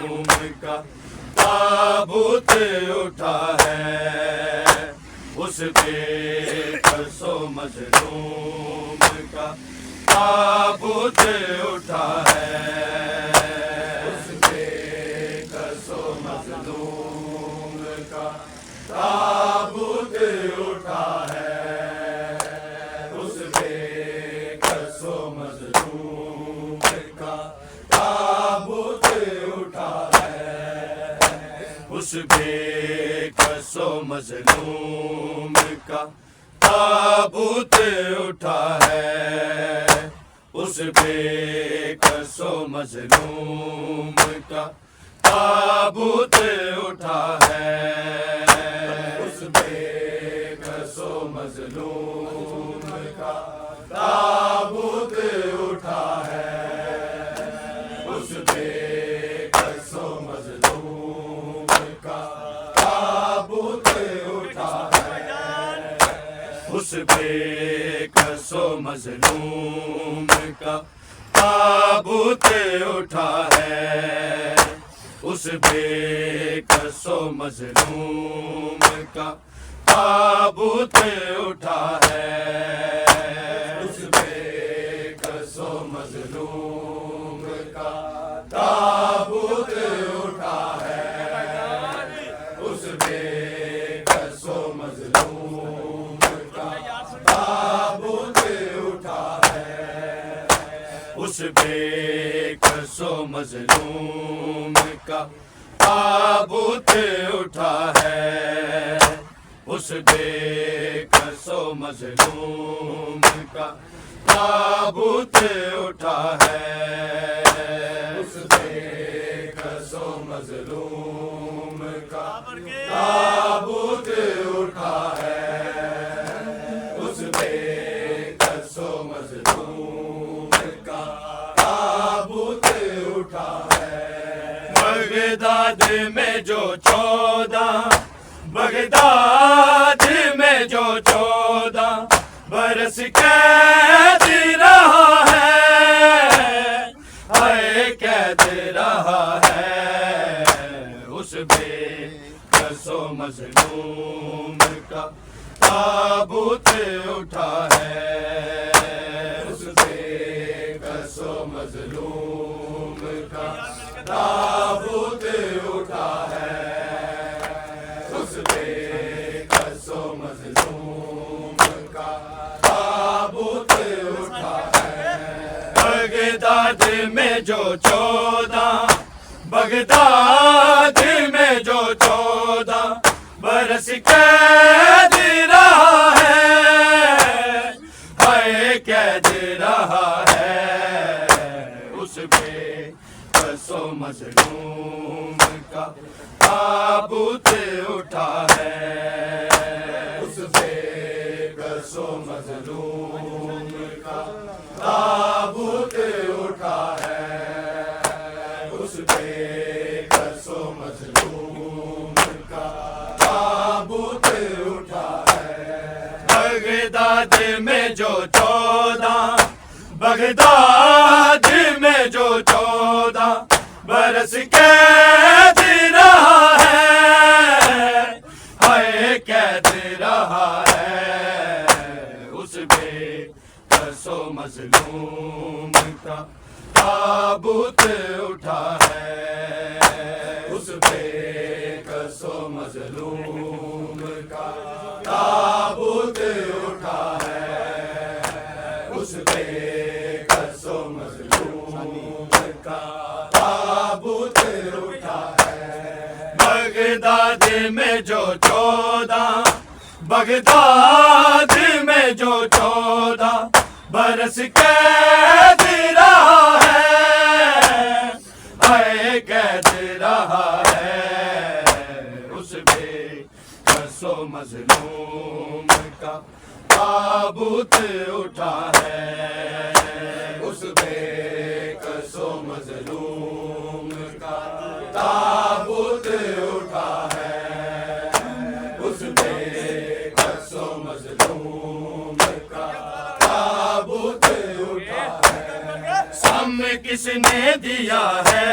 مظلوم کا تابوت اٹھا ہے، اس بے کس و مظلوم کا تابوت اٹھا ہے، اس بے کس و مظلوم کا تابوت اٹھا ہے، اس بے کس و مظلوم کا تابوت اٹھا ہے، اس بے کس و مظلوم کا تابوت اٹھا ہے، اس بے کس و مظلوم کا تابوت اٹھا ہے، اس بے کس و مظلوم کا تابوت اٹھا ہے، اس بے کس و مظلوم کا تابوت اٹھا ہے، اس بے کس و مظلوم کا تابوت اٹھا ہے، اس بے کس و مظلوم کا تابوت اٹھا ہے، اس بے کس و مظلوم کا تابوت اٹھا ہے، اس بے کس و مظلوم کا تابوت اٹھا ہے، اس بے کس و مظلوم کا تابوت اٹھا ہے، اس بے کس و مظلوم کا تابوت اٹھا ہے، اس بے کس و مظلوم کا تابوت اٹھا ہے، اس بے کس و مظلوم کا تابوت اٹھا ہے، بغداد میں جو 14 برس قید رہا ہے، قید رہا ہے، اس بے کس و مظلوم کا تابوت اٹھا ہے، اس بے کس و مظلوم کا تابوت اٹھا ہے، اس بے کس و مظلوم کا تابوت اٹھا ہے، بغداد میں جو 14 برس قید رہا ہے، قید رہا ہے، اس بے کس و مظلوم کا تابوت اٹھا ہے، اس بے کس و مظلوم کا تابوت اٹھا ہے، اس بے کس و مظلوم کا تابوت اٹھا ہے، بغداد میں جو 14 برس قید رہا ہے، قید رہا ہے، اس بے کس و مظلوم کا تابوت اٹھا ہے، اس بے کس و مظلوم کا تابوت اٹھا ہے، اس بے کس و مظلوم کا تابوت اٹھا ہے، بغداد میں جو 14 برس قید رہا ہے، قید رہا ہے، اس بے کس و مظلوم کا تابوت اٹھا ہے، اس بے کس و مظلوم کا تابوت اٹھا ہے، اس بے کس و مظلوم کا تابوت اٹھا ہے، سم کس نے دیا ہے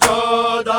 14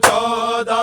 14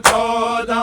14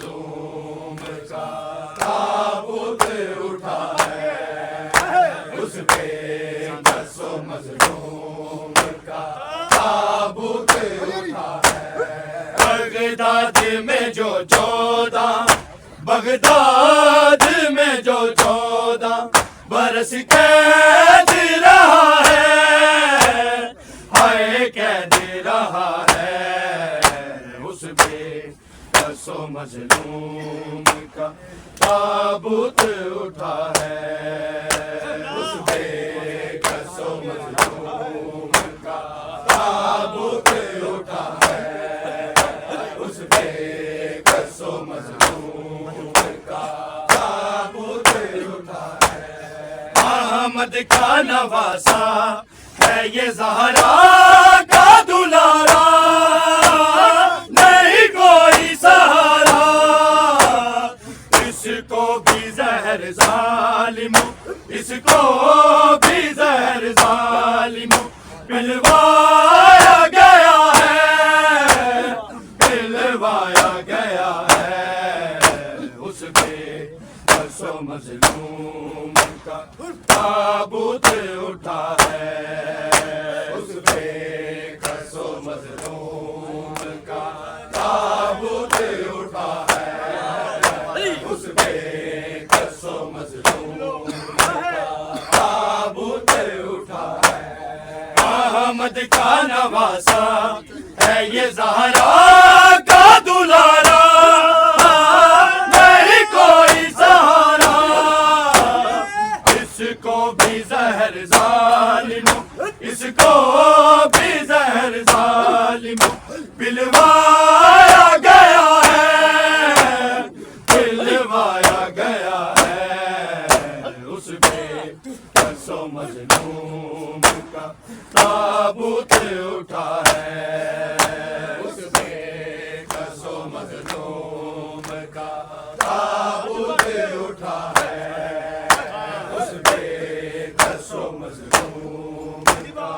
مظلوم کا تابوت اٹھا ہے، اس بے کس و مظلوم کا تابوت اٹھا ہے۔ بغداد میں جو 14 بغداد میں جو 14 برس قید رہا ہے، ہائے قید رہا ہے، اس بے کس و مظلوم کا تابوت اٹھا ہے، اس بے کس و مظلوم کا تابوت اٹھا ہے، اس بے کس و مظلوم کا تابوت اٹھا ہے۔ احمد کا نواسا ہے یہ زہرا کا دلارا، نہیں کوئی سہارا، اس کو بھی زہر ظالموں، اس کو بھی زہر ظالموں پلوایا گیا ہے، پلوایا گیا ہے، اس بے کس و مظلوم کا تابوت اٹھا ہے، اس بے کس و مظلوم کا تابوت اٹھا ہے، اس بے کس و مظلوم کا تابوت اٹھا ہے۔ احمد کا نواسا ہے یہ زہرا کا دلارا، نہیں کوئی سہارا، اس کو بھی زہر ظالموں، اس کو بھی زہر ظالموں پلوایا گیا ہے، پلوایا گیا ہے، اس بے کس و مظلوم کا تابوت اٹھا ہے، اس بے کس و مظلوم کا تابوت اٹھا ہے، اس بے کس و مظلوم کا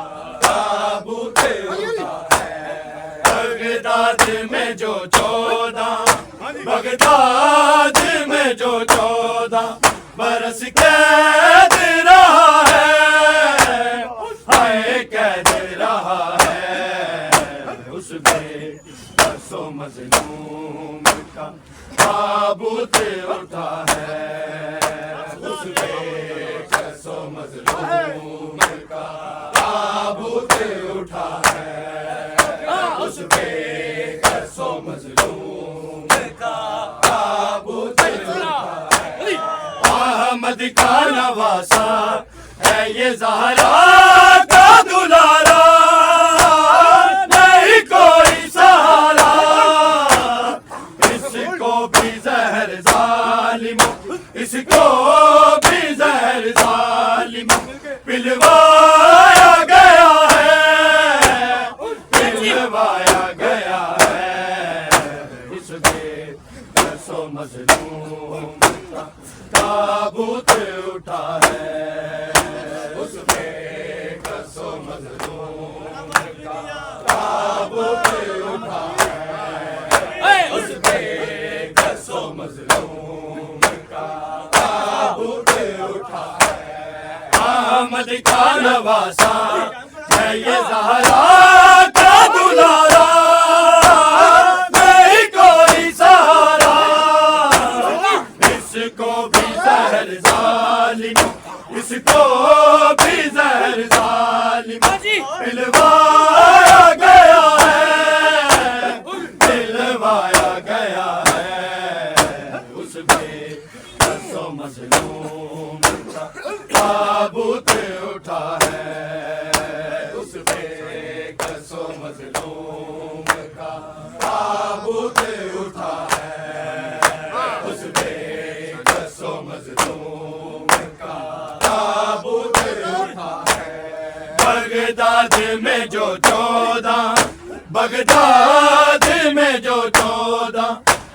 تابوت اٹھا ہے۔ بغداد میں جو 14 بغداد میں جو 14 برس قید رہا ہے، ہائے قید رہا ہے، اس بے کس و مظلوم کا تابوت اٹھا ہے، اس بے کس و مظلوم کا تابوت اٹھا ہے، اس بے کس و مظلوم کا تابوت اٹھا ہے۔ احمد کا نواسا ہے یہ زہرا کا دلارا، نہیں کوئی سہارا، اس کو بھی زہر ظالموں، اس کو بھی زہر ظالموں پلوایا گیا ہے، پلوایا گیا ہے، اس بے کس و مظلوم کا تابوت اٹھا ہے، اس بے کس و مظلوم کا تابوت اٹھا ہے، اس بے کس و مظلوم کا تابوت اٹھا ہے۔ احمد کا نواسا ہے یہ زہرا کا دلارا، نہیں کوئی سہارا، اس کو بھی زہر ظالموں، اس کو بھی زہر ظالموں پلوایا گیا ہے، پلوایا گیا ہے، اس بے کس و مظلوم کا تابوت اٹھا ہے، اس بے کس و مظلوم کا تابوت اٹھا ہے، اس بے کس و مظلوم کا تابوت اٹھا ہے۔ بغداد میں جو 14 بغداد میں جو 14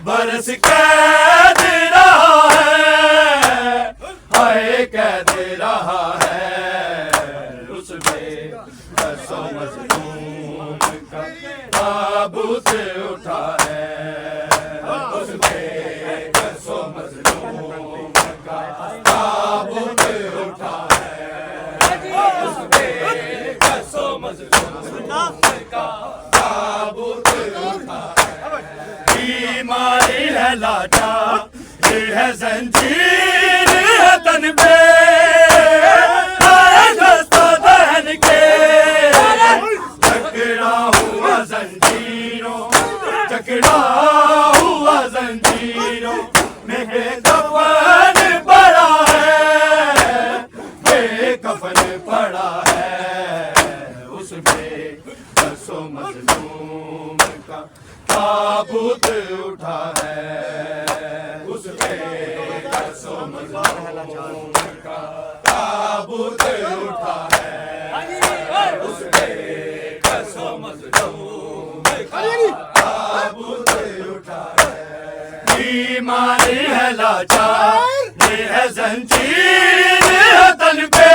برس قید رہا ہے، ہائے قید رہا ہے، اس بے کس و مظلوم کا تابوت اٹھا ہے، اس بے لاچا یہ ہے زنجیر ہے تن پہ خستہ دہن کے جکڑا ہوا زنجیروں جکڑا ہوا زنجیروں میں بے کفن پڑا ہے بے کفن پڑا ہے اس میں بسو مظلوم کا تابوت اٹھا ہے اس میں بسو مظلوم کا تابوت اٹھا ہے اس میں بسو مظلوم کا تابوت اٹھا ہے بیماری ہے لاچار یہ ہے زنجیر ہے تن پہ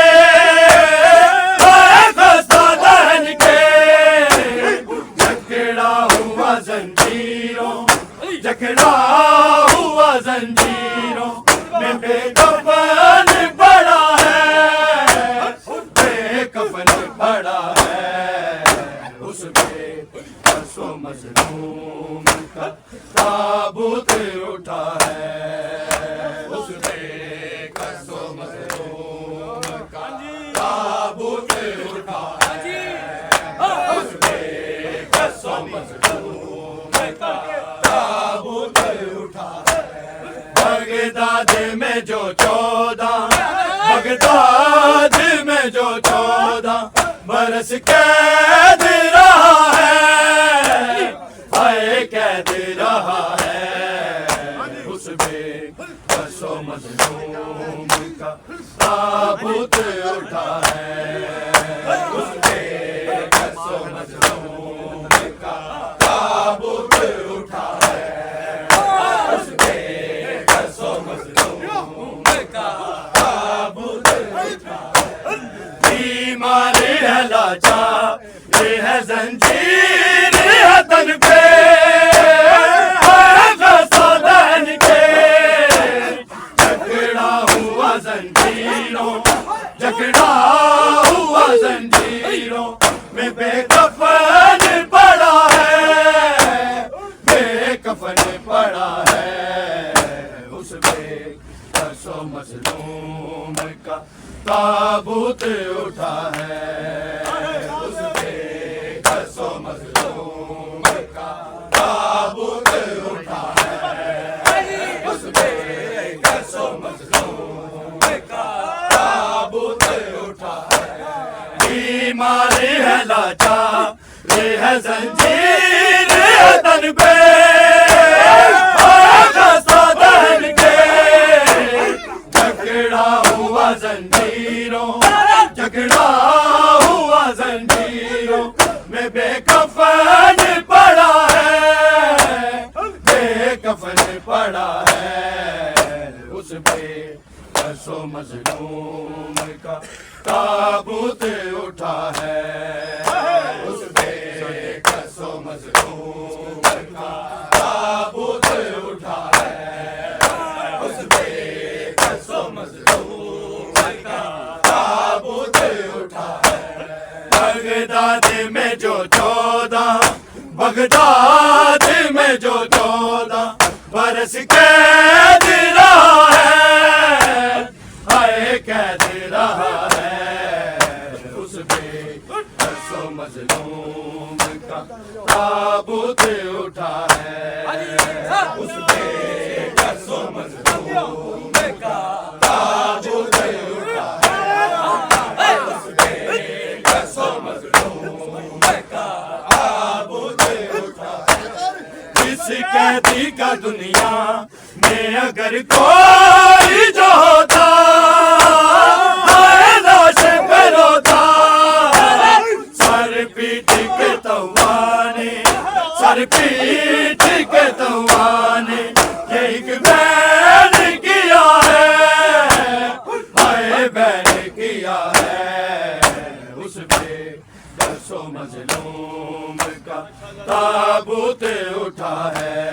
خستہ دہن کے جکڑا ہوا زنجیروں جکڑا ہوا زنجیروں میں بے کفن پڑا ہے بے کفن پڑا ہے اس پہ بسو مظلوم کا تابوت اٹھا ہے اس پہ بسو مظلوم کا تابوت اٹھا ہے اس پہ بسو مظلوم کا تابوت اٹھا ہے بغداد میں جو 14 بغداد میں جو 14 برس قید رہا ہے ہائے قید رہا ہے اس میں بسو مظلوم کا تابوت اٹھا ہے اس میں بسو مظلوم کا تابوت اٹھا ہے اس میں بسو مظلوم کا تابوت اٹھا ہے بیماری ہے لاچار یہ ہے زنجیر ہے تن پہ خستہ دہن کے جکڑا ہوا زنجیروں جکڑا ہوا زنجیروں میں بے کفن پڑا ہے بے کفن پڑا ہے اس میں بسو مظلوم کا تابوت اٹھا ہے اس میں بسو مظلوم کا تابوت اٹھا ہے اس میں بسو مظلوم کا تابوت اٹھا ہے بیماری ہے لاچار یہ ہے زنجیر ہے تن پہ خستہ دہن کے جکڑا ہوا زنجیروں جکڑا ہوا زنجیروں میں بے کفن پڑا ہے بے کفن پڑا ہے اس پہ بسو مظلوم کا تابوت اٹھا ہے اس پہ بسو مظلوم کا تابوت اٹھا ہے اس پہ بسو مظلوم کا تابوت اٹھا ہے بغداد میں جو 14 بغداد میں جو 14 برس قید رہا ہے ہائے قید رہا ہے اس پہ بسو مظلوم کا تابوت اٹھا ہے اس پہ بسو مظلوم کا تابوت اٹھا ہے اس پہ بسو مظلوم کا تابوت اٹھا ہے اس قیدی کا دنیا میں اگر کوئی جو ہوتا لاش پہ روتا سر پیٹ کے توانے سر پیٹ کے توانے یہ ایک بین کیا ہے ہائے بین کیا ہے اس پہ بسو مظلوم کا تابوت اٹھا ہے